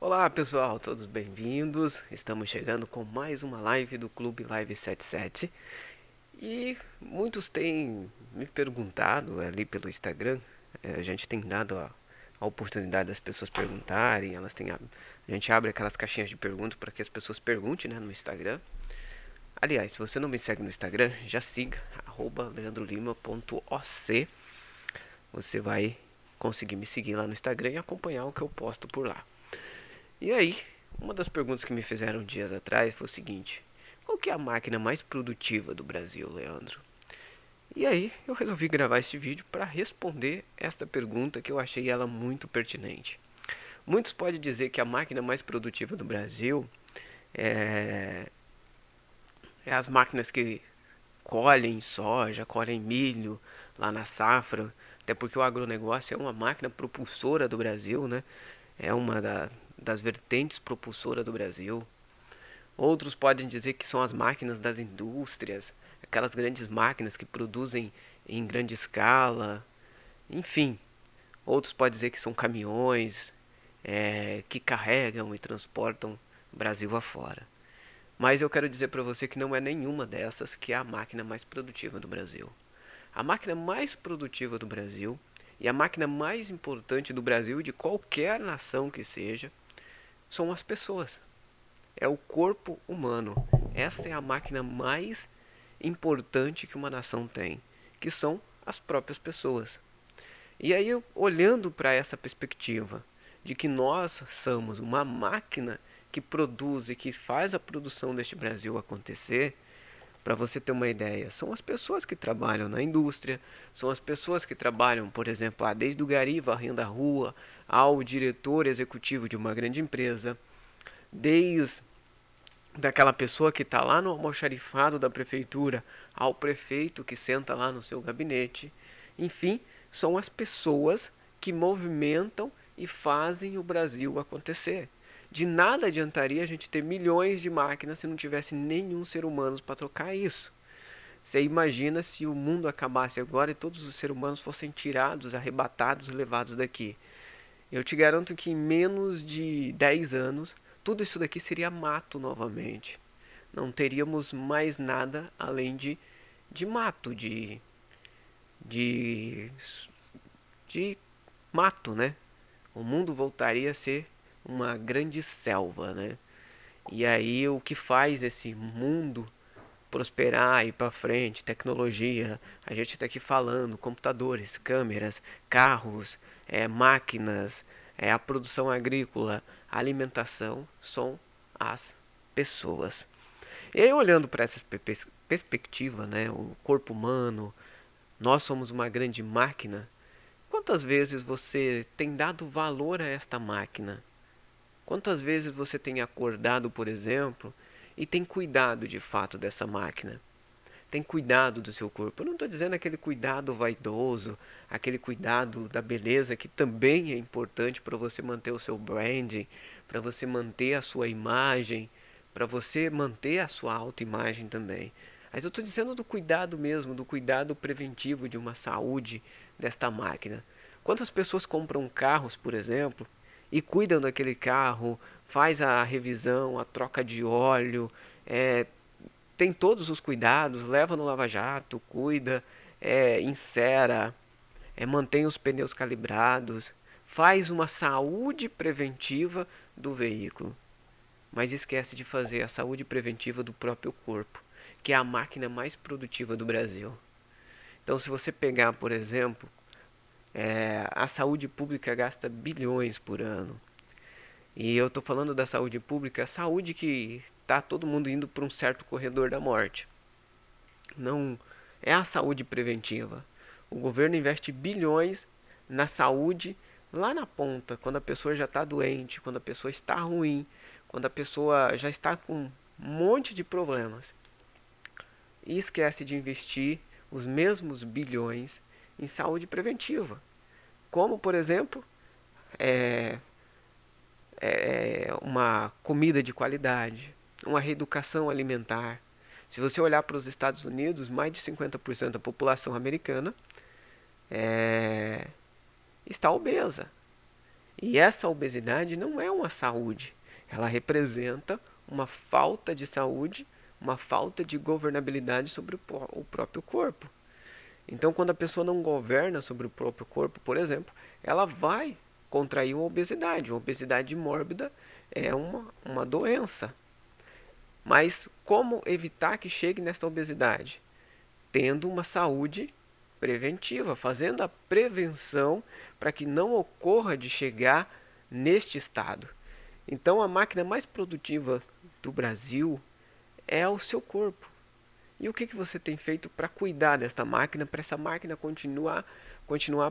Olá pessoal, todos bem-vindos. Estamos chegando com mais uma live do Clube Live 77 e muitos têm me perguntado ali pelo Instagram. A gente tem dado a oportunidade das pessoas perguntarem. A gente abre aquelas caixinhas de perguntas para que as pessoas perguntem, né, no Instagram. Aliás, se você não me segue no Instagram, já siga @leandrolima.oc. Você vai conseguir me seguir lá no Instagram e acompanhar o que eu posto por lá. E aí, uma das perguntas que me fizeram dias atrás foi o seguinte: qual que é a máquina mais produtiva do Brasil, Leandro? E aí, eu resolvi gravar este vídeo para responder esta pergunta que eu achei ela muito pertinente. Muitos podem dizer que a máquina mais produtiva do Brasil é, é as máquinas que colhem soja, colhem milho lá na safra, até porque o agronegócio é uma máquina propulsora do Brasil, né? É das vertentes propulsora do Brasil. Outros podem dizer que são as máquinas das indústrias, aquelas grandes máquinas que produzem em grande escala, enfim. Outros podem dizer que são caminhões que carregam e transportam Brasil afora. Mas eu quero dizer para você que não é nenhuma dessas que é a máquina mais produtiva do Brasil. A máquina mais produtiva do Brasil e a máquina mais importante do Brasil e de qualquer nação que seja são as pessoas. É o corpo humano. Essa é a máquina mais importante que uma nação tem, que são as próprias pessoas. E aí, olhando para essa perspectiva de que nós somos uma máquina que produz e que faz a produção deste Brasil acontecer, para você ter uma ideia, são as pessoas que trabalham na indústria, são as pessoas que trabalham, por exemplo, desde o gari varrendo a rua ao diretor executivo de uma grande empresa, desde daquela pessoa que está lá no almoxarifado da prefeitura ao prefeito que senta lá no seu gabinete. Enfim, são as pessoas que movimentam e fazem o Brasil acontecer. De nada adiantaria a gente ter milhões de máquinas se não tivesse nenhum ser humano para trocar isso. Você imagina se o mundo acabasse agora e todos os seres humanos fossem tirados, arrebatados, levados daqui. Eu te garanto que em menos de 10 anos, tudo isso daqui seria mato novamente. Não teríamos mais nada além de mato, de, de mato, né? O mundo voltaria a ser uma grande selva, né? E aí o que faz esse mundo prosperar e ir para frente, tecnologia, a gente está aqui falando, computadores, câmeras, carros, máquinas, a produção agrícola, a alimentação, são as pessoas. E aí olhando para essa perspectiva, né, o corpo humano, nós somos uma grande máquina. Quantas vezes você tem dado valor a esta máquina? Quantas vezes você tem acordado, por exemplo, e tem cuidado de fato dessa máquina? Tem cuidado do seu corpo. Eu não estou dizendo aquele cuidado vaidoso, aquele cuidado da beleza que também é importante para você manter o seu branding, para você manter a sua imagem, para você manter a sua autoimagem também. Mas eu estou dizendo do cuidado mesmo, do cuidado preventivo de uma saúde desta máquina. Quantas pessoas compram carros, por exemplo, e cuidam daquele carro, faz a revisão, a troca de óleo, tem todos os cuidados, leva no lava-jato, cuida, encera, mantém os pneus calibrados, faz uma saúde preventiva do veículo, mas esquece de fazer a saúde preventiva do próprio corpo, que é a máquina mais produtiva do Brasil. Então, se você pegar, por exemplo, a saúde pública gasta bilhões por ano. E eu estou falando da saúde pública, a saúde que está todo mundo indo para um certo corredor da morte. Não é a saúde preventiva. O governo investe bilhões na saúde lá na ponta, quando a pessoa já está doente, quando a pessoa está ruim, quando a pessoa já está com um monte de problemas. E esquece de investir os mesmos bilhões em saúde preventiva. Como, por exemplo, é, uma comida de qualidade, uma reeducação alimentar. Se você olhar para os Estados Unidos, mais de 50% da população americana é, está obesa. E essa obesidade não é uma saúde, ela representa uma falta de saúde, uma falta de governabilidade sobre o próprio corpo. Então, quando a pessoa não governa sobre o próprio corpo, por exemplo, ela vai contrair uma obesidade. Uma obesidade mórbida é uma doença. Mas como evitar que chegue nesta obesidade? Tendo uma saúde preventiva, fazendo a prevenção para que não ocorra de chegar neste estado. Então, a máquina mais produtiva do Brasil é o seu corpo. E o que você tem feito para cuidar desta máquina, para essa máquina continuar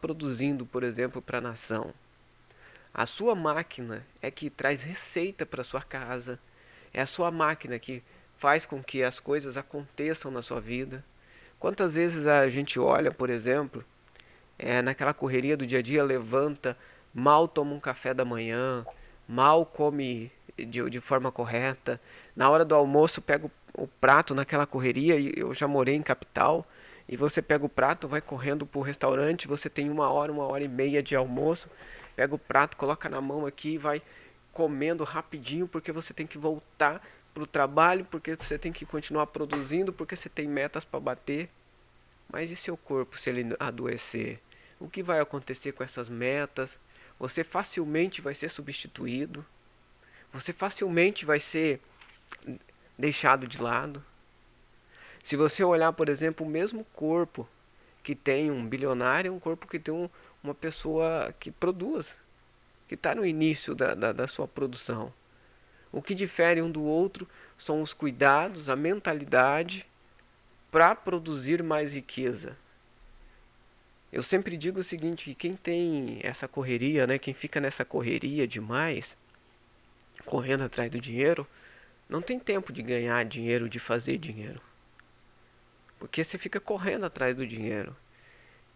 produzindo, por exemplo, para a nação? A sua máquina é que traz receita para sua casa. É a sua máquina que faz com que as coisas aconteçam na sua vida. Quantas vezes a gente olha, por exemplo, naquela correria do dia a dia, levanta, mal toma um café da manhã, mal come de forma correta. Na hora do almoço pega o prato naquela correria, e eu já morei em capital, e você pega o prato, vai correndo para o restaurante, você tem 1 hora e meia de almoço, pega o prato, coloca na mão aqui e vai comendo rapidinho, porque você tem que voltar para o trabalho, porque você tem que continuar produzindo, porque você tem metas para bater. Mas e seu corpo se ele adoecer? O que vai acontecer com essas metas? Você facilmente vai ser substituído. Você facilmente vai ser deixado de lado. Se você olhar, por exemplo, o mesmo corpo que tem um bilionário, é um corpo que tem uma pessoa que produz, que está no início da sua produção. O que difere um do outro são os cuidados, a mentalidade para produzir mais riqueza. Eu sempre digo o seguinte, que quem tem essa correria, né, quem fica nessa correria demais, correndo atrás do dinheiro, não tem tempo de ganhar dinheiro, de fazer dinheiro. Porque você fica correndo atrás do dinheiro.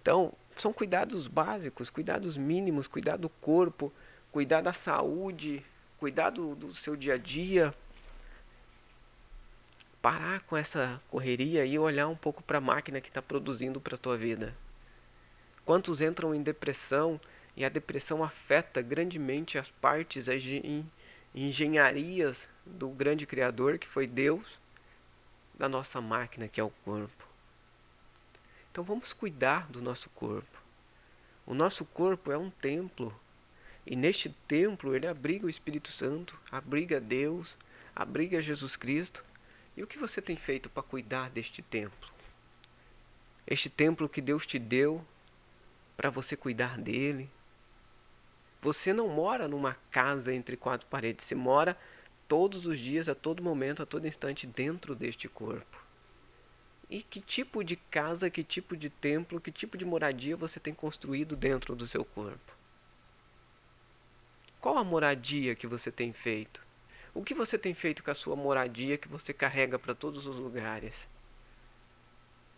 Então, são cuidados básicos, cuidados mínimos, cuidar do corpo, cuidar da saúde, cuidar do seu dia a dia. Parar com essa correria e olhar um pouco para a máquina que está produzindo para a tua vida. Quantos entram em depressão e a depressão afeta grandemente as partes, as engenharias do grande Criador, que foi Deus, da nossa máquina, que é o corpo. Então vamos cuidar do nosso corpo. O nosso corpo é um templo. E neste templo ele abriga o Espírito Santo, abriga Deus, abriga Jesus Cristo. E o que você tem feito para cuidar deste templo? Este templo que Deus te deu para você cuidar dele. Você não mora numa casa entre quatro paredes, você mora todos os dias, a todo momento, a todo instante dentro deste corpo. E que tipo de casa, que tipo de templo, que tipo de moradia você tem construído dentro do seu corpo? Qual a moradia que você tem feito? O que você tem feito com a sua moradia que você carrega para todos os lugares?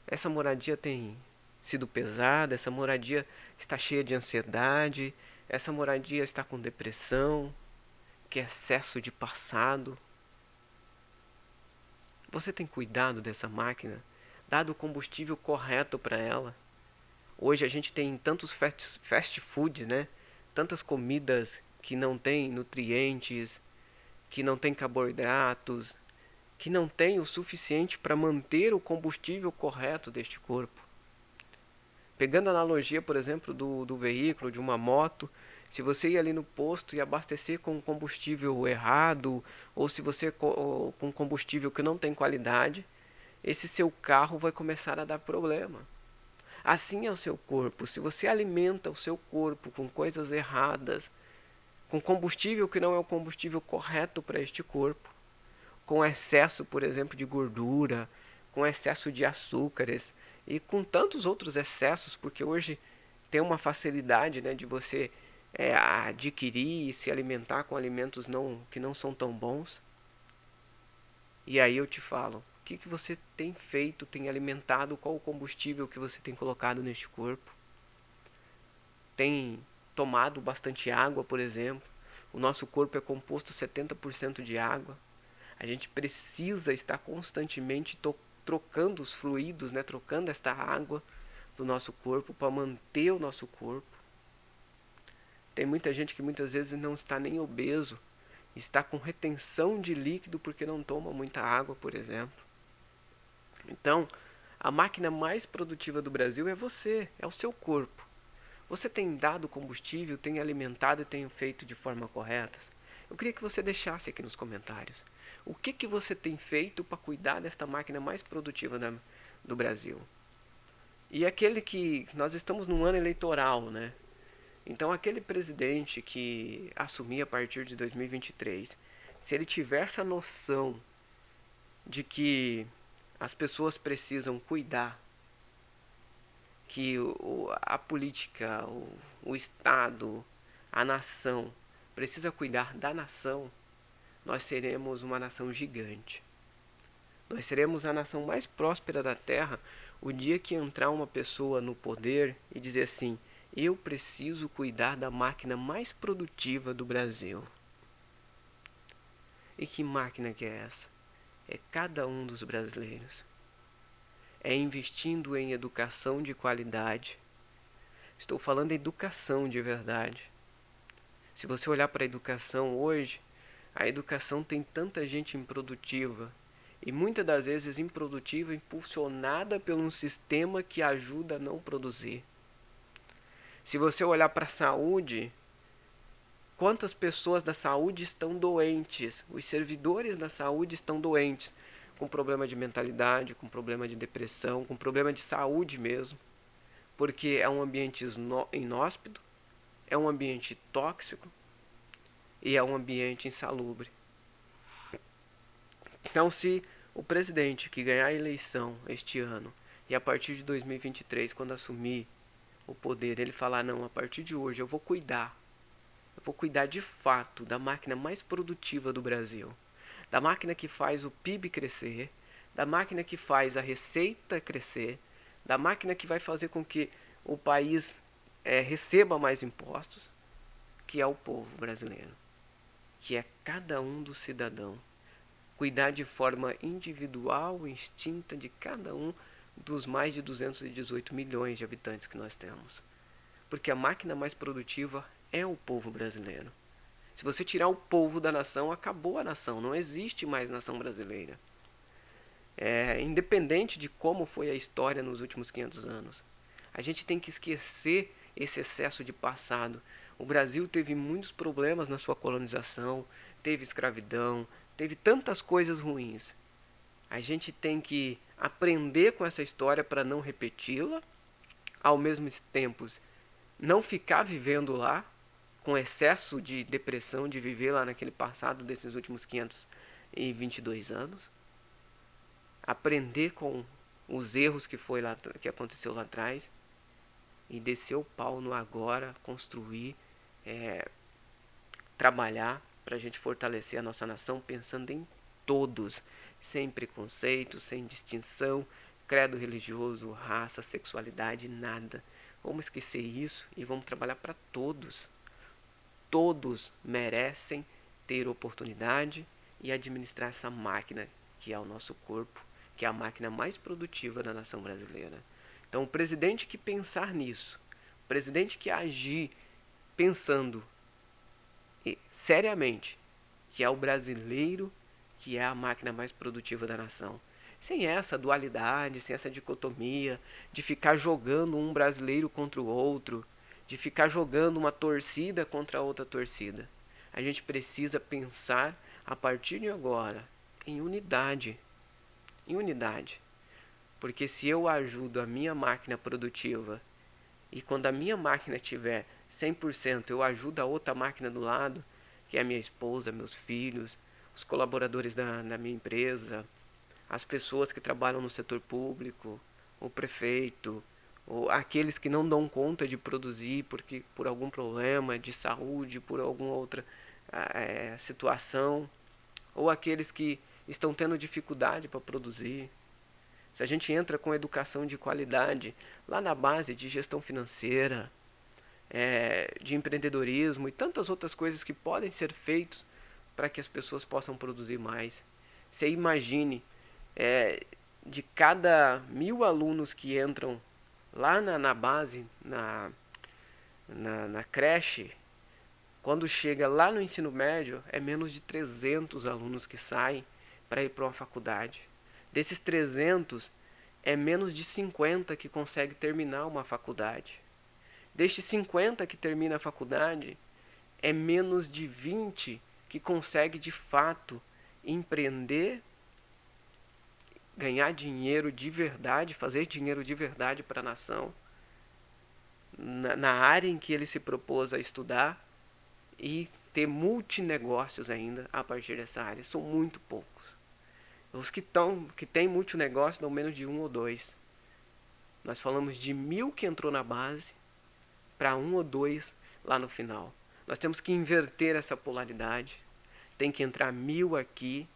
Essa moradia tem sido pesada, essa moradia está cheia de ansiedade, essa moradia está com depressão, que é excesso de passado. Você tem cuidado dessa máquina? Dado o combustível correto para ela? Hoje a gente tem tantos fast food, né? Tantas comidas que não têm nutrientes, que não têm carboidratos, que não têm o suficiente para manter o combustível correto deste corpo. Pegando a analogia, por exemplo, do veículo, de uma moto, se você ir ali no posto e abastecer com combustível errado, ou se você com combustível que não tem qualidade, esse seu carro vai começar a dar problema. Assim é o seu corpo. Se você alimenta o seu corpo com coisas erradas, com combustível que não é o combustível correto para este corpo, com excesso, por exemplo, de gordura, com excesso de açúcares e com tantos outros excessos, porque hoje tem uma facilidade, né, de você adquirir e se alimentar com alimentos que não são tão bons. E aí eu te falo, o que você tem feito, tem alimentado, qual o combustível que você tem colocado neste corpo? Tem tomado bastante água, por exemplo? O nosso corpo é composto 70% de água. A gente precisa estar constantemente trocando os fluidos, né? Trocando esta água do nosso corpo para manter o nosso corpo. Tem muita gente que muitas vezes não está nem obeso, está com retenção de líquido porque não toma muita água, por exemplo. Então, a máquina mais produtiva do Brasil é você, é o seu corpo. Você tem dado combustível, tem alimentado e tem feito de forma correta? Eu queria que você deixasse aqui nos comentários. O que você tem feito para cuidar desta máquina mais produtiva do Brasil? E aquele que nós estamos num ano eleitoral, né? Então aquele presidente que assumir a partir de 2023, se ele tiver essa noção de que as pessoas precisam cuidar, que a política, o Estado, a nação precisa cuidar da nação, nós seremos uma nação gigante. Nós seremos a nação mais próspera da Terra o dia que entrar uma pessoa no poder e dizer assim: eu preciso cuidar da máquina mais produtiva do Brasil. E que máquina que é essa? É cada um dos brasileiros. É investindo em educação de qualidade. Estou falando em educação de verdade. Se você olhar para a educação hoje, a educação tem tanta gente improdutiva. E muitas das vezes improdutiva, impulsionada por um sistema que ajuda a não produzir. Se você olhar para a saúde, quantas pessoas da saúde estão doentes? Os servidores da saúde estão doentes, com problema de mentalidade, com problema de depressão, com problema de saúde mesmo, porque é um ambiente inóspito, é um ambiente tóxico e é um ambiente insalubre. Então, se o presidente que ganhar a eleição este ano e a partir de 2023, quando assumir o poder, ele falar: não, a partir de hoje eu vou cuidar de fato da máquina mais produtiva do Brasil, da máquina que faz o PIB crescer, da máquina que faz a receita crescer, da máquina que vai fazer com que o país receba mais impostos, que é o povo brasileiro, que é cada um do cidadão. Cuidar de forma individual, instinta de cada um dos mais de 218 milhões de habitantes que nós temos. Porque a máquina mais produtiva é o povo brasileiro. Se você tirar o povo da nação, acabou a nação. Não existe mais nação brasileira. Independente de como foi a história nos últimos 500 anos. A gente tem que esquecer esse excesso de passado. O Brasil teve muitos problemas na sua colonização, teve escravidão, teve tantas coisas ruins. A gente tem que aprender com essa história para não repeti-la, ao mesmo tempo não ficar vivendo lá, com excesso de depressão de viver lá naquele passado desses últimos 522 anos. Aprender com os erros que aconteceu lá atrás e descer o pau no agora, construir, trabalhar para a gente fortalecer a nossa nação pensando em todos, sem preconceito, sem distinção, credo religioso, raça, sexualidade, nada. Vamos esquecer isso e vamos trabalhar para todos. Todos merecem ter oportunidade e administrar essa máquina que é o nosso corpo, que é a máquina mais produtiva da nação brasileira. Então, o presidente que pensar nisso, o presidente que agir pensando seriamente que é o brasileiro que é a máquina mais produtiva da nação, sem essa dualidade, sem essa dicotomia de ficar jogando um brasileiro contra o outro, de ficar jogando uma torcida contra outra torcida. A gente precisa pensar a partir de agora em unidade. Em unidade. Porque se eu ajudo a minha máquina produtiva e quando a minha máquina tiver 100%, eu ajudo a outra máquina do lado, que é a minha esposa, meus filhos, os colaboradores da minha empresa, as pessoas que trabalham no setor público, o prefeito, ou aqueles que não dão conta de produzir porque por algum problema de saúde, por alguma outra situação, ou aqueles que estão tendo dificuldade para produzir. Se a gente entra com educação de qualidade lá na base de gestão financeira, de empreendedorismo e tantas outras coisas que podem ser feitas para que as pessoas possam produzir mais. Você imagine, de cada 1000 alunos que entram lá na base, na creche, Quando chega lá no ensino médio, é menos de 300 alunos que saem para ir para uma faculdade. Desses 300, é menos de 50 que consegue terminar uma faculdade. Destes 50 que termina a faculdade, é menos de 20 que consegue de fato empreender, ganhar dinheiro de verdade, fazer dinheiro de verdade para a nação, na área em que ele se propôs a estudar, e ter multinegócios ainda a partir dessa área. São muito poucos. Os que têm multinegócio dão menos de 1 ou 2. Nós falamos de 1.000 que entrou na base para 1 ou 2 lá no final. Nós temos que inverter essa polaridade. Tem que entrar 1.000 aqui,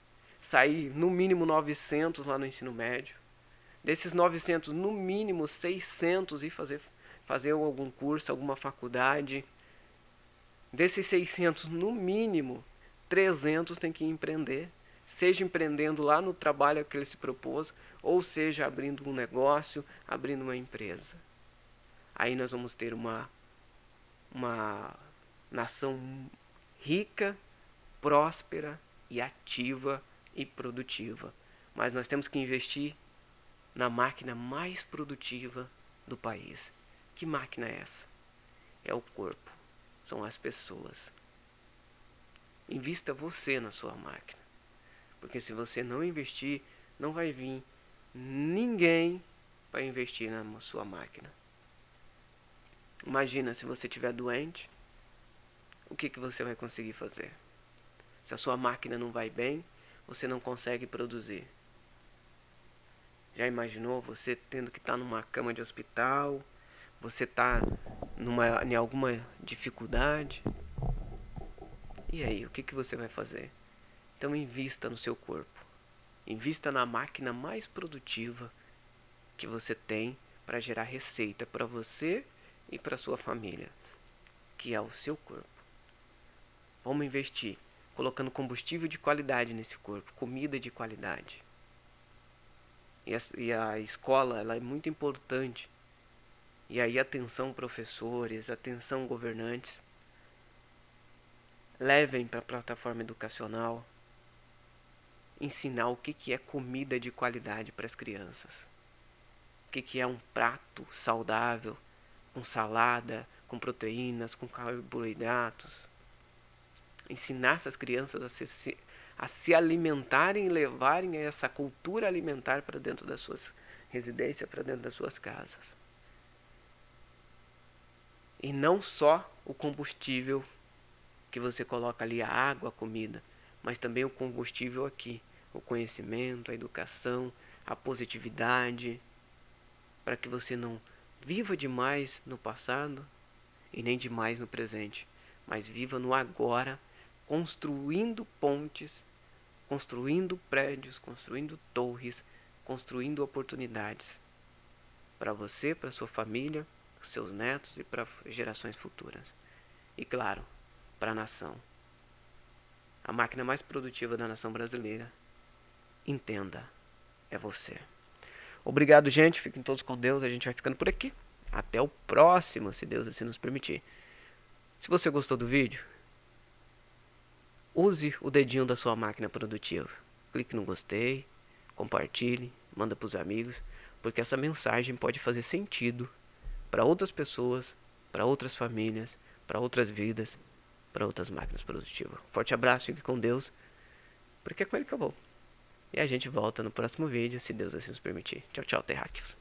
sair no mínimo 900 lá no ensino médio. Desses 900, no mínimo 600 ir fazer algum curso, alguma faculdade. Desses 600, no mínimo 300 tem que empreender. Seja empreendendo lá no trabalho que ele se propôs, ou seja abrindo um negócio, abrindo uma empresa. Aí nós vamos ter uma nação rica, próspera e ativa e produtiva. Mas nós temos que investir na máquina mais produtiva do país. Que máquina é essa? É o corpo, são as pessoas. Invista você na sua máquina. Porque se você não investir, não vai vir ninguém para investir na sua máquina. Imagina se você estiver doente, o que você vai conseguir fazer? Se a sua máquina não vai bem, você não consegue produzir. Já imaginou você tendo que estar numa cama de hospital? Você está em alguma dificuldade? E aí, o que você vai fazer? Então invista no seu corpo. Invista na máquina mais produtiva que você tem para gerar receita para você e para sua família, que é o seu corpo. Vamos investir colocando combustível de qualidade nesse corpo, comida de qualidade. E a escola, ela é muito importante. E aí, atenção professores, atenção governantes, levem para a plataforma educacional ensinar o que é comida de qualidade para as crianças. O que é um prato saudável, com salada, com proteínas, com carboidratos. Ensinar essas crianças a se alimentarem e levarem essa cultura alimentar para dentro das suas residências, para dentro das suas casas. E não só o combustível que você coloca ali, a água, a comida, mas também o combustível aqui, o conhecimento, a educação, a positividade, para que você não viva demais no passado e nem demais no presente, mas viva no agora, construindo pontes, construindo prédios, construindo torres, construindo oportunidades para você, para sua família, seus netos e para gerações futuras. E claro, para a nação. A máquina mais produtiva da nação brasileira, entenda, é você. Obrigado, gente. Fiquem todos com Deus. A gente vai ficando por aqui. Até o próximo, se Deus assim nos permitir. Se você gostou do vídeo, use o dedinho da sua máquina produtiva. Clique no gostei, compartilhe, manda para os amigos, porque essa mensagem pode fazer sentido para outras pessoas, para outras famílias, para outras vidas, para outras máquinas produtivas. Forte abraço, fique com Deus, porque é com ele que eu vou. E a gente volta no próximo vídeo, se Deus assim nos permitir. Tchau, tchau, terráqueos.